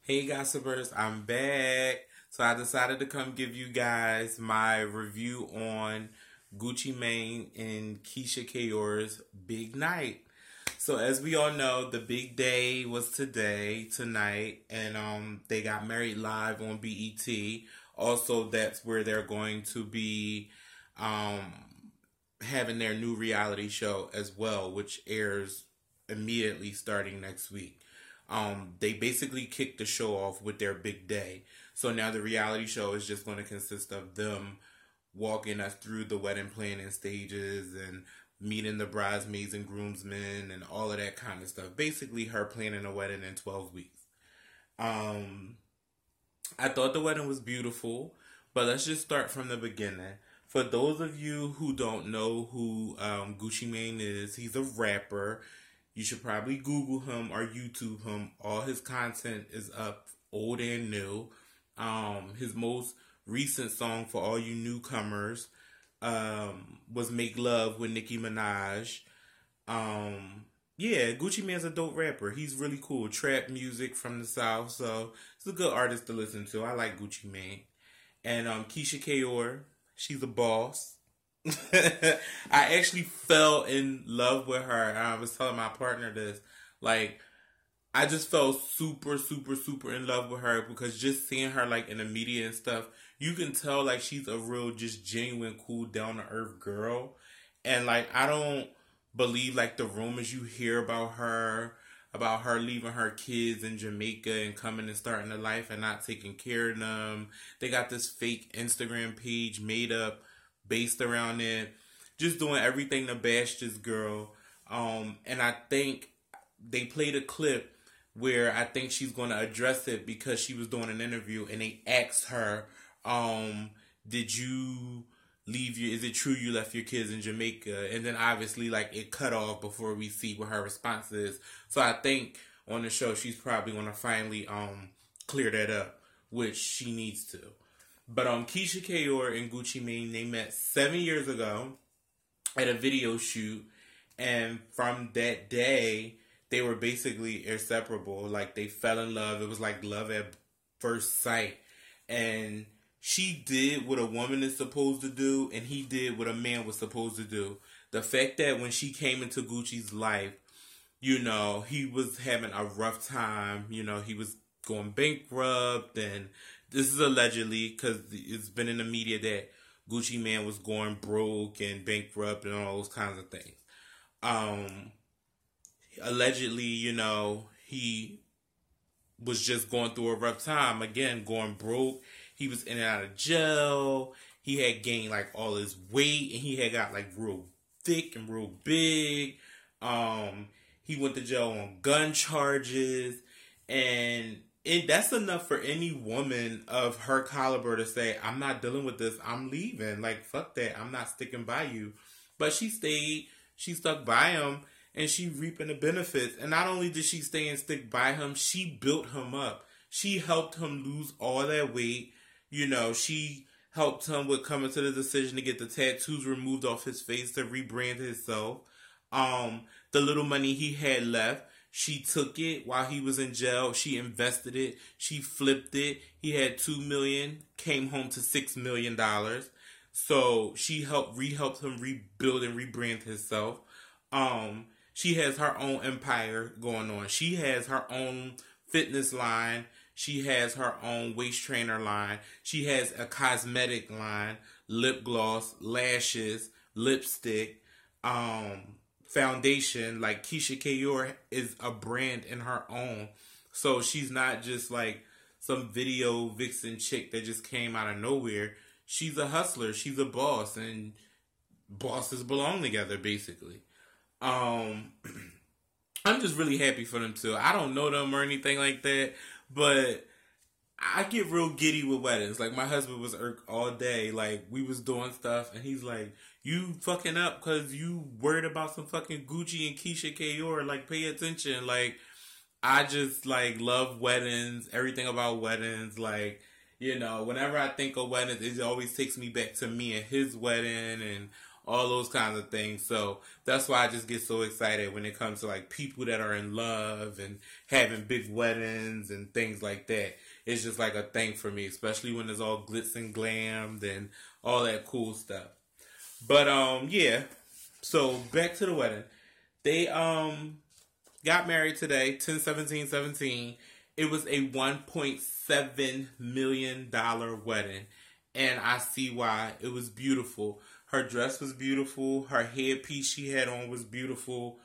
Hey gossipers, I'm back. So I decided to come give you guys my review on Gucci Mane and Keyshia Ka'oir's big night. So as we all know, the big day was tonight, and they got married live on BET. Also, that's where they're going to be um having their new reality show as well, which airs immediately starting next week. They basically kicked the show off with their big day. So now the reality show is just going to consist of them walking us through the wedding planning stages and meeting the bridesmaids and groomsmen and all of that kind of stuff. Basically, her planning a wedding in 12 weeks. Um, I thought the wedding was beautiful, but let's just start from the beginning. For those of you who don't know who Gucci Mane is, he's a rapper. You should probably Google him or YouTube him. All his content is up, old and new. His most recent song for all you newcomers was "Make Love" with Nicki Minaj. Yeah, Gucci Mane's a dope rapper. He's really cool. Trap music from the South, so he's a good artist to listen to. I like Gucci Mane. And Keyshia Ka'oir, she's a boss. I actually fell in love with her. And I was telling my partner this. Like, I just fell super, super, super in love with her because just seeing her like in the media and stuff, you can tell like she's a real, just genuine, cool, down to earth girl. And like, I don't believe like the rumors you hear about her leaving her kids in Jamaica and coming and starting a life and not taking care of them. They got this fake Instagram page made up based around it, just doing everything to bash this girl. And I think they played a clip where I think she's going to address it because she was doing an interview and they asked her, did you is it true you left your kids in Jamaica? And then obviously like it cut off before we see what her response is. So I think on the show she's probably going to finally clear that up, which she needs to. But Keyshia Ka'oir and Gucci Mane, they met 7 years ago at a video shoot, and from that day they were basically inseparable. Like they fell in love. It was like love at first sight. And she did what a woman is supposed to do, and he did what a man was supposed to do. The fact that when she came into Gucci's life, you know, he was having a rough time. You know, he was going bankrupt, and this is allegedly because it's been in the media that Gucci Mane was going broke and bankrupt and all those kinds of things. Allegedly, you know, he was just going through a rough time. Again, going broke. He was in and out of jail. He had gained like all his weight, and he had got like real thick and real big. He went to jail on gun charges, and that's enough for any woman of her caliber to say, I'm not dealing with this, I'm leaving. Like, fuck that, I'm not sticking by you. But she stayed, she stuck by him, and she reaping the benefits. And not only did she stay and stick by him, she built him up. She helped him lose all that weight. You know, she helped him with coming to the decision to get the tattoos removed off his face to rebrand himself. The little money he had left, she took it while he was in jail. She invested it. She flipped it. He had $2 million, came home to $6 million. So she helped him rebuild and rebrand himself. She has her own empire going on. She has her own fitness line. She has her own waist trainer line. She has a cosmetic line, lip gloss, lashes, lipstick, foundation. Like Keyshia Ka'oir is a brand in her own. So she's not just like some video vixen chick that just came out of nowhere. She's a hustler. She's a boss, and bosses belong together, basically. I'm just really happy for them too. I don't know them or anything like that, but I get real giddy with weddings. Like, my husband was irked all day. Like, we was doing stuff, and he's like, you fucking up because you worried about some fucking Gucci and Keyshia Ka'oir. Like, pay attention. Like, I just, like, love weddings, everything about weddings. Like, you know, whenever I think of weddings, it always takes me back to me and his wedding and all those kinds of things. So that's why I just get so excited when it comes to like people that are in love and having big weddings and things like that. It's just like a thing for me, especially when it's all glitz and glammed and all that cool stuff. But yeah. So back to the wedding. They got married today, 10/17/17. It was a $1.7 million wedding. And I see why. It was beautiful. Her dress was beautiful. Her headpiece she had on was beautiful.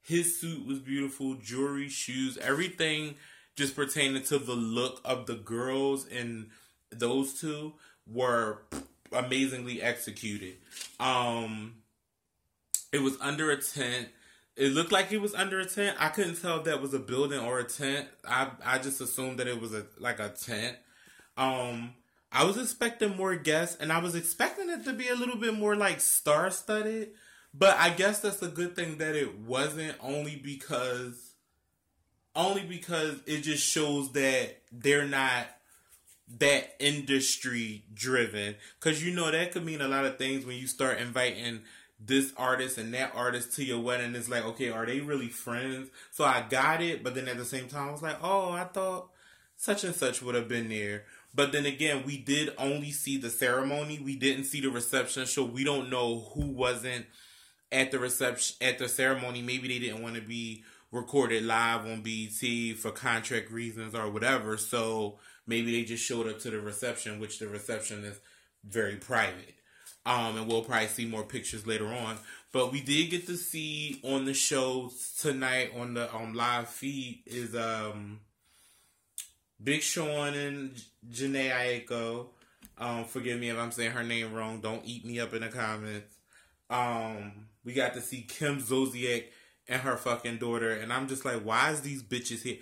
His suit was beautiful. Jewelry, shoes, everything just pertaining to the look of the girls and those two were amazingly executed. It was under a tent. It looked like it was under a tent. I couldn't tell if that was a building or a tent. I just assumed that it was a tent. I was expecting more guests, and I was expecting it to be a little bit more like star-studded. But I guess that's a good thing that it wasn't, only because it just shows that they're not that industry driven. Because that could mean a lot of things when you start inviting this artist and that artist to your wedding. It's like, okay, are they really friends? So I got it, but then at the same time I was like, oh, I thought such and such would have been there. But then again, we did only see the ceremony. We didn't see the reception, so we don't know who wasn't at the reception, at the ceremony. Maybe they didn't want to be recorded live on BET for contract reasons or whatever. So maybe they just showed up to the reception, which the reception is very private. And we'll probably see more pictures later on. But we did get to see on the show tonight on the live feed is Big Sean and Janae Aiko. Forgive me if I'm saying her name wrong. Don't eat me up in the comments. We got to see Kim Zolciak and her fucking daughter. And I'm just like, why is these bitches here?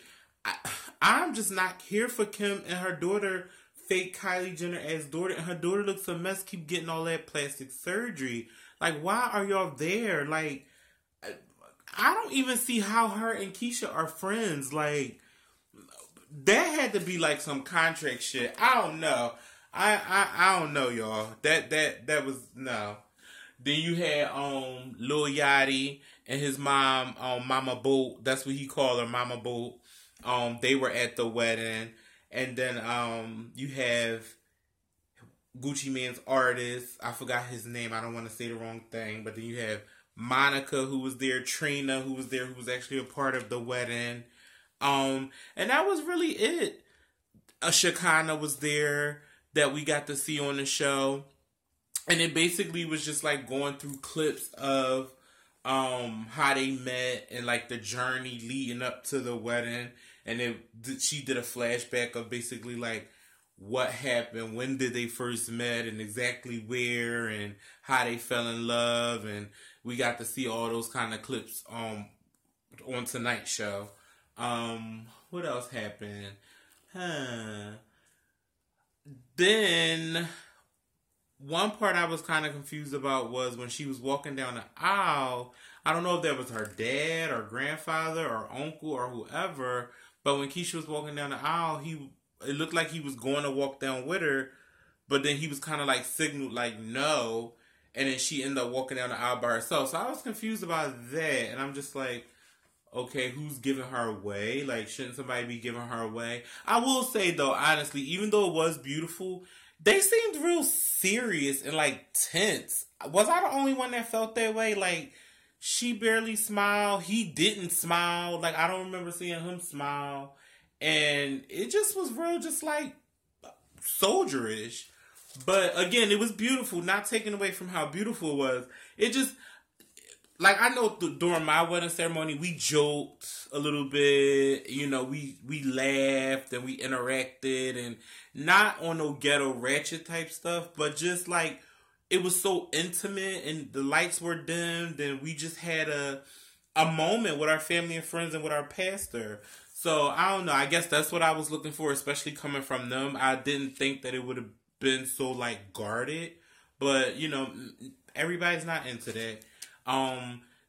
I'm just not here for Kim and her daughter. Fake Kylie Jenner as daughter, and her daughter looks a mess, keep getting all that plastic surgery. Like, why are y'all there? Like, I don't even see how her and Keyshia are friends. Like, that had to be like some contract shit. I don't know. I don't know, y'all. That was no. Then you had Lil Yachty and his mom, Mama Boat. That's what he called her, Mama Boat. They were at the wedding. And then you have Gucci Mane's artist. I forgot his name. I don't want to say the wrong thing. But then you have Monica, who was there. Trina, who was there, who was actually a part of the wedding. And that was really it. Shekinah was there that we got to see on the show. And it basically was just like going through clips of how they met and like the journey leading up to the wedding. And she did a flashback of basically like what happened, when did they first met, and exactly where, and how they fell in love. And we got to see all those kind of clips on tonight's show. What else happened? Then one part I was kind of confused about was when she was walking down the aisle. I don't know if that was her dad or grandfather or uncle or whoever. But when Keyshia was walking down the aisle, it looked like he was going to walk down with her, but then he was kind of like signaled like no, and then she ended up walking down the aisle by herself. So I was confused about that, and I'm just like, okay, who's giving her away? Like, shouldn't somebody be giving her away? I will say though, honestly, even though it was beautiful, they seemed real serious and like tense. Was I the only one that felt that way? Like, she barely smiled. He didn't smile. Like, I don't remember seeing him smile. And it just was real, just like soldierish. But again, it was beautiful. Not taken away from how beautiful it was. It just, like, I know during my wedding ceremony, we joked a little bit. We laughed and we interacted. And not on no ghetto ratchet type stuff, but just like, it was so intimate and the lights were dimmed and we just had a moment with our family and friends and with our pastor. So, I don't know. I guess that's what I was looking for, especially coming from them. I didn't think that it would have been so, like, guarded. But, everybody's not into that.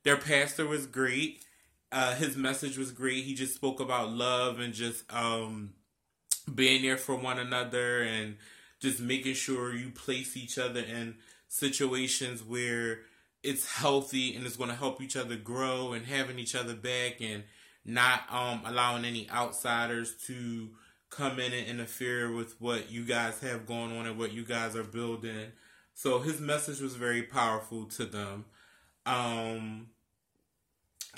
Their pastor was great. His message was great. He just spoke about love and just being there for one another and just making sure you place each other in situations where it's healthy and it's going to help each other grow and having each other back and not allowing any outsiders to come in and interfere with what you guys have going on and what you guys are building. So his message was very powerful to them.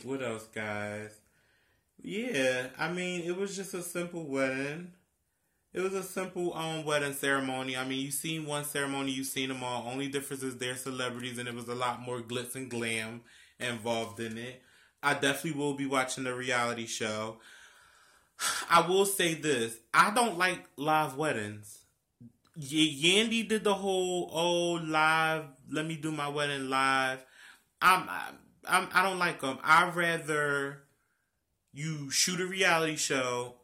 What else, guys? Yeah, I mean, it was just a simple wedding. It was a simple wedding ceremony. I mean, you've seen one ceremony, you've seen them all. Only difference is they're celebrities, and it was a lot more glitz and glam involved in it. I definitely will be watching the reality show. I will say this: I don't like live weddings. Yandy did the whole live. Let me do my wedding live. I don't like them. I'd rather you shoot a reality show,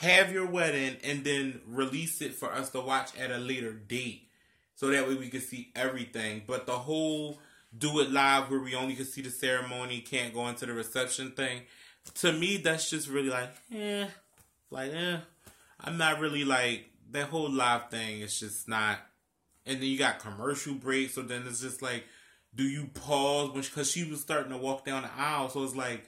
have your wedding, and then release it for us to watch at a later date. So that way we can see everything. But the whole do it live where we only can see the ceremony, can't go into the reception thing, to me, that's just really I'm not really like, that whole live thing is just not. And then you got commercial breaks, so then it's just like, do you pause? Because she was starting to walk down the aisle, so it's like,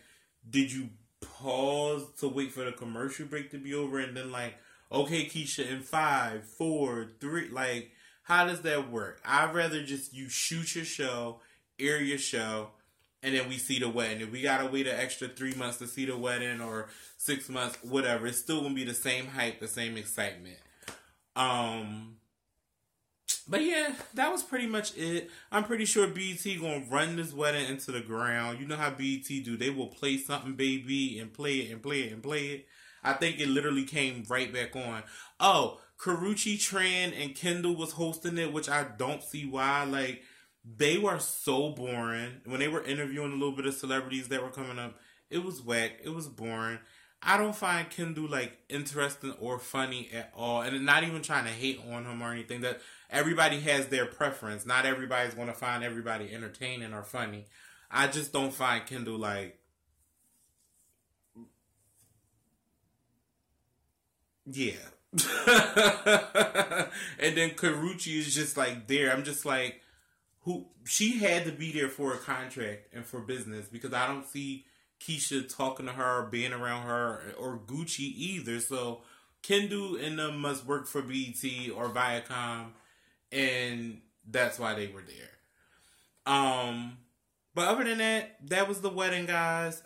did you pause to wait for the commercial break to be over and then like, okay, Keyshia, in 5, 4, 3, like, how does that work? I'd rather just you shoot your show, air your show, and then we see the wedding. If we gotta wait an extra 3 months to see the wedding or 6 months, whatever, it's still gonna be the same hype, the same excitement. But yeah, that was pretty much it. I'm pretty sure BET gonna run this wedding into the ground. You know how BET do. They will play something, baby, and play it and play it and play it. I think it literally came right back on. Oh, Karrueche Tran and Kendall was hosting it, which I don't see why. Like, they were so boring. When they were interviewing a little bit of celebrities that were coming up, it was whack. It was boring. I don't find Kendall, like, interesting or funny at all. And not even trying to hate on him or anything. That everybody has their preference. Not everybody's going to find everybody entertaining or funny. I just don't find Kendall, like, yeah. And then Karrueche is just, like, there. I'm just like, she had to be there for a contract and for business, because I don't see Keyshia talking to her or being around her or Gucci either. So Kendall and them must work for BET or Viacom, and that's why they were there. But other than that, that was the wedding, guys.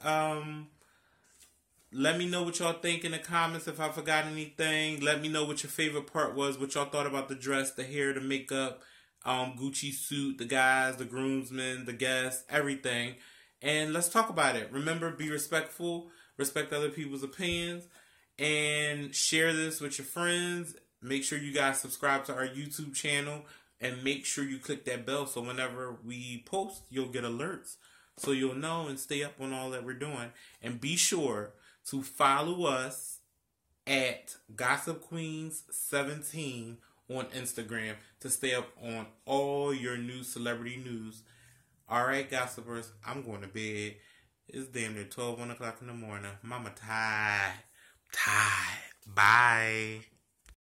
Let me know what y'all think in the comments if I forgot anything. Let me know what your favorite part was, what y'all thought about the dress, the hair, the makeup, Gucci suit, the guys, the groomsmen, the guests, everything. And let's talk about it. Remember, be respectful, respect other people's opinions, and share this with your friends. Make sure you guys subscribe to our YouTube channel, and make sure you click that bell so whenever we post, you'll get alerts. So you'll know and stay up on all that we're doing. And be sure to follow us at Gossip Queens 17 on Instagram to stay up on all your new celebrity news. Alright, gossipers, I'm going to bed. It's damn near 1 o'clock in the morning. Mama tired. Bye.